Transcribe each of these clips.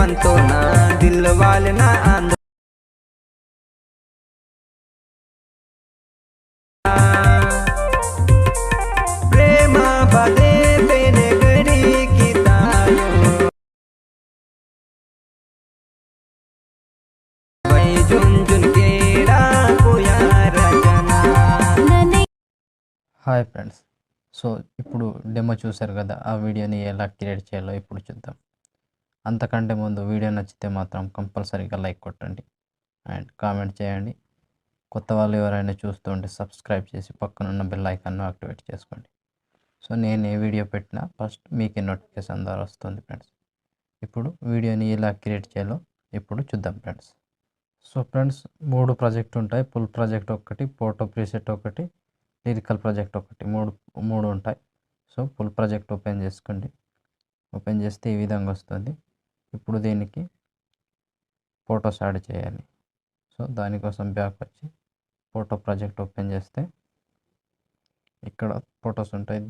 మనతో నా దిల్ వాలిన ఆంధ్ర प्रेम बदे पेने गड़ी की तायो वही जुन जुन केड़ा कोया रचना। హాయ్ ఫ్రెండ్స్, సో ఇప్పుడు డెమో చూశారు కదా, ఆ వీడియోని ఎలా క్రియేట్ చేయాలో ఇప్పుడు చూద్దాం. అంతకంటే ముందు వీడియో నచ్చితే మాత్రం కంపల్సరీగా లైక్ కొట్టండి అండ్ కామెంట్ చేయండి. కొత్త వాళ్ళు ఎవరైనా చూస్తూ ఉంటే సబ్స్క్రైబ్ చేసి పక్కనున్న బెల్ ఐకాన్ను యాక్టివేట్ చేసుకోండి. సో నేను ఏ వీడియో పెట్టినా ఫస్ట్ మీకే నోటిఫికేషన్ ద్వారా వస్తుంది ఫ్రెండ్స్. ఇప్పుడు వీడియోని ఎలా క్రియేట్ చేయాలో ఇప్పుడు చూద్దాం ఫ్రెండ్స్. సో ఫ్రెండ్స్, 3 ప్రాజెక్ట్ ఉంటాయి. ఫుల్ ప్రాజెక్ట్ ఒకటి, ఫోటో ప్రీసెట్ ఒకటి, లిరికల్ ప్రాజెక్ట్ ఒకటి, మూడు ఉంటాయి. సో ఫుల్ ప్రాజెక్ట్ ఓపెన్ చేసుకోండి. ఓపెన్ చేస్తే ఈ విధంగా వస్తుంది. ఇప్పుడు దీనికి ఫొటోస్ యాడ్ చేయాలి. సో దానికోసం బ్యాక్ వచ్చి ఫోటో ప్రాజెక్ట్ ఓపెన్ చేస్తే ఇక్కడ ఫొటోస్ ఉంటాయి.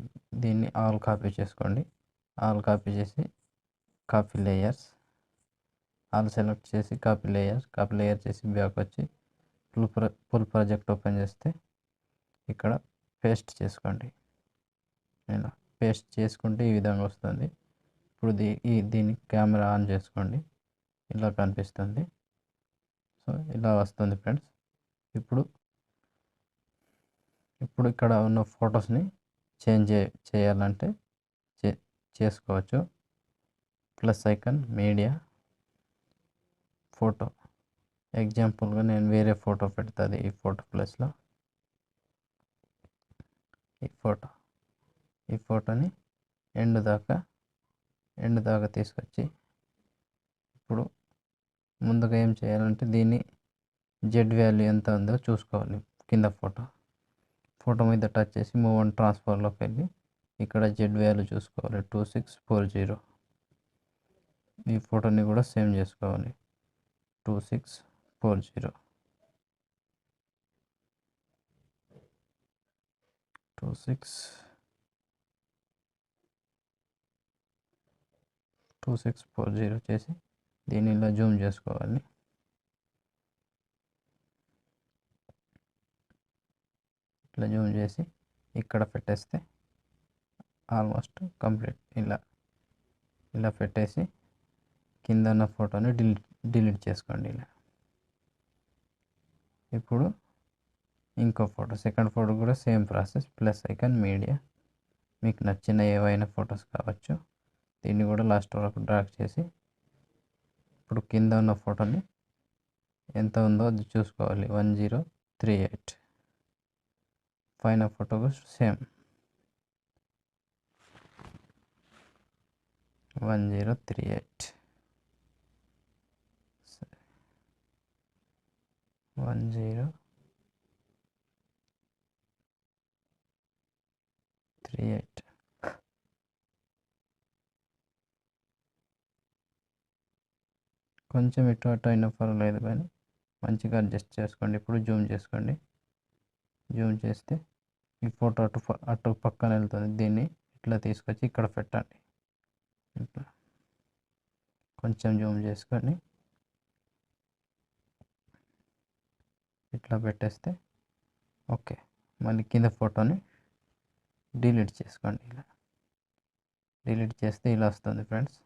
దీన్ని ఆల్ కాపీ చేసుకోండి. ఆల్ కాపీ చేసి కాపీ లేయర్స్, ఆల్ సెలెక్ట్ చేసి కాపీ లేయర్ చేసి బ్యాక్ వచ్చి ఫుల్ ప్రాజెక్ట్ ఓపెన్ చేస్తే ఇక్కడ పేస్ట్ చేసుకోండి. ఇలా పేస్ట్ చేసుకుంటే ఈ విధంగా వస్తుంది. ఇప్పుడు దీన్ని కెమెరా ఆన్ చేసుకోండి. ఇలా కనిపిస్తుంది. సో ఇలా వస్తుంది ఫ్రెండ్స్. ఇప్పుడు ఇక్కడ ఉన్న ఫొటోస్ని చేంజ్ చేయాలంటే చేసుకోవచ్చు. Plus icon, media, photo. ఎగ్జాంపుల్గా నేను వేరే ఫోటో పెడుతుంది ఈ ఫోటో ప్లస్లో. ఈ ఫోటోని ఎండ్ దాకా తీసుకొచ్చి ఇప్పుడు ముందుగా ఏం చేయాలంటే దీన్ని జెడ్ వాల్యూ ఎంత ఉందో చూసుకోవాలి. కింద ఫోటో మీద టచ్ చేసి మూవ్ అండ్ ట్రాన్స్ఫర్లోకి వెళ్ళి ఇక్కడ జెడ్ వాల్యూ చూసుకోవాలి, 2640. ఈ ఫోటోని కూడా సేమ్ చేసుకోవాలి, 2640. 2640 చేసి దీన్ని ఇలా జూమ్ చేసుకోవాలి. ఇట్లా జూమ్ చేసి ఇక్కడ పెట్టేస్తే ఆల్మోస్ట్ కంప్లీట్. ఇలా పెట్టేసి కింద ఉన్న ఫోటోని డిలీట్ చేసుకోండి. ఇలా ఇప్పుడు ఇంకో ఫోటో, సెకండ్ ఫోటో కూడా same process. Plus icon, media, మీకు నచ్చిన ఏవైనా ఫొటోస్ కావచ్చు. దీన్ని కూడా లాస్ట్ వరకు డ్రాగ్ చేసి ఇప్పుడు కింద ఉన్న ఫోటోని ఎంత ఉందో అది చూసుకోవాలి, 1038. పైన ఫోటో సేమ్ 1038. 1038. కొంచెం ఇటు అటు అయినా పర్వాలేదు, కానీ మంచిగా అడ్జస్ట్ చేసుకోండి. ఇప్పుడు జూమ్ చేసుకోండి. జూమ్ చేస్తే ఈ ఫోటో అటు పక్కన వెళ్తుంది. దీన్ని ఇట్లా తీసుకొచ్చి ఇక్కడ పెట్టండి. ఇట్లా కొంచెం జూమ్ చేసుకొని ఇట్లా పెట్టేస్తే ఓకే. మళ్ళీ కింద ఫోటోని డిలీట్ చేసుకోండి. ఇలా డిలీట్ చేస్తే ఇలా వస్తుంది ఫ్రెండ్స్.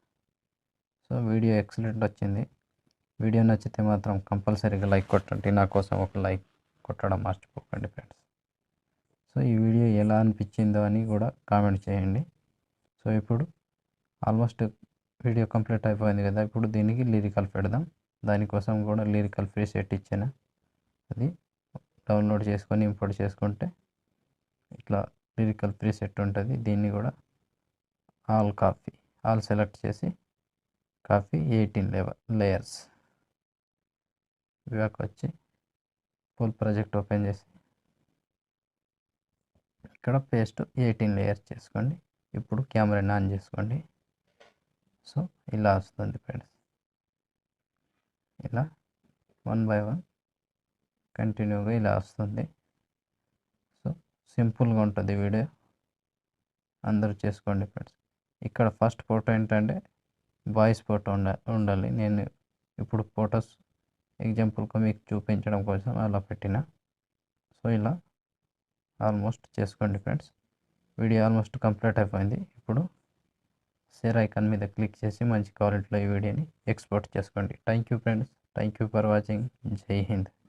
సో వీడియో ఎక్సలెంట్ వచ్చింది. వీడియో నచ్చితే మాత్రం కంపల్సరీగా లైక్ కొట్టండి. నా కోసం ఒక లైక్ కొట్టడం మర్చిపోకండి ఫ్రెండ్స్. సో ఈ వీడియో ఎలా అనిపించిందో అని కూడా కామెంట్ చేయండి. సో ఇప్పుడు ఆల్మోస్ట్ వీడియో కంప్లీట్ అయిపోయింది కదా. ఇప్పుడు దీనికి లిరికల్ పెడదాం. దానికోసం కూడా లిరికల్ ఫ్రీ సెట్ ఇచ్చాను. అది డౌన్లోడ్ చేసుకొని ఇంపోర్ట్ చేసుకుంటే ఇట్లా లిరికల్ ఫ్రీ సెట్ ఉంటుంది. దీన్ని కూడా ఆల్ సెలెక్ట్ చేసి కాపీ 18 లేయర్స్ బ్యాక్ వచ్చి ఫుల్ ప్రాజెక్ట్ ఓపెన్ చేసి ఇక్కడ పేస్ట్ 18 లేయర్స్ చేసుకోండి. ఇప్పుడు కెమెరాని ఆన్ చేసుకోండి. సో ఇలా వస్తుంది ఫ్రెండ్స్. ఇలా 1 by 1 కంటిన్యూగా ఇలా వస్తుంది. సో సింపుల్గా ఉంటుంది వీడియో, అందరూ చేసుకోండి ఫ్రెండ్స్. ఇక్కడ ఫస్ట్ ఫోటో ఏంటంటే వాయిస్ ఫోటో ఉండాలి. నేను ఇప్పుడు ఫొటోస్ ఎగ్జాంపుల్గా మీకు చూపించడం కోసం అలా పెట్టిన. సో ఇలా ఆల్మోస్ట్ చేసుకోండి ఫ్రెండ్స్. వీడియో ఆల్మోస్ట్ కంప్లీట్ అయిపోయింది. ఇప్పుడు షేర్ ఐకాన్ మీద క్లిక్ చేసి మంచి క్వాలిటీలో ఈ వీడియోని ఎక్స్పోర్ట్ చేసుకోండి. Thank you friends. Thank you for watching. జై హింద్.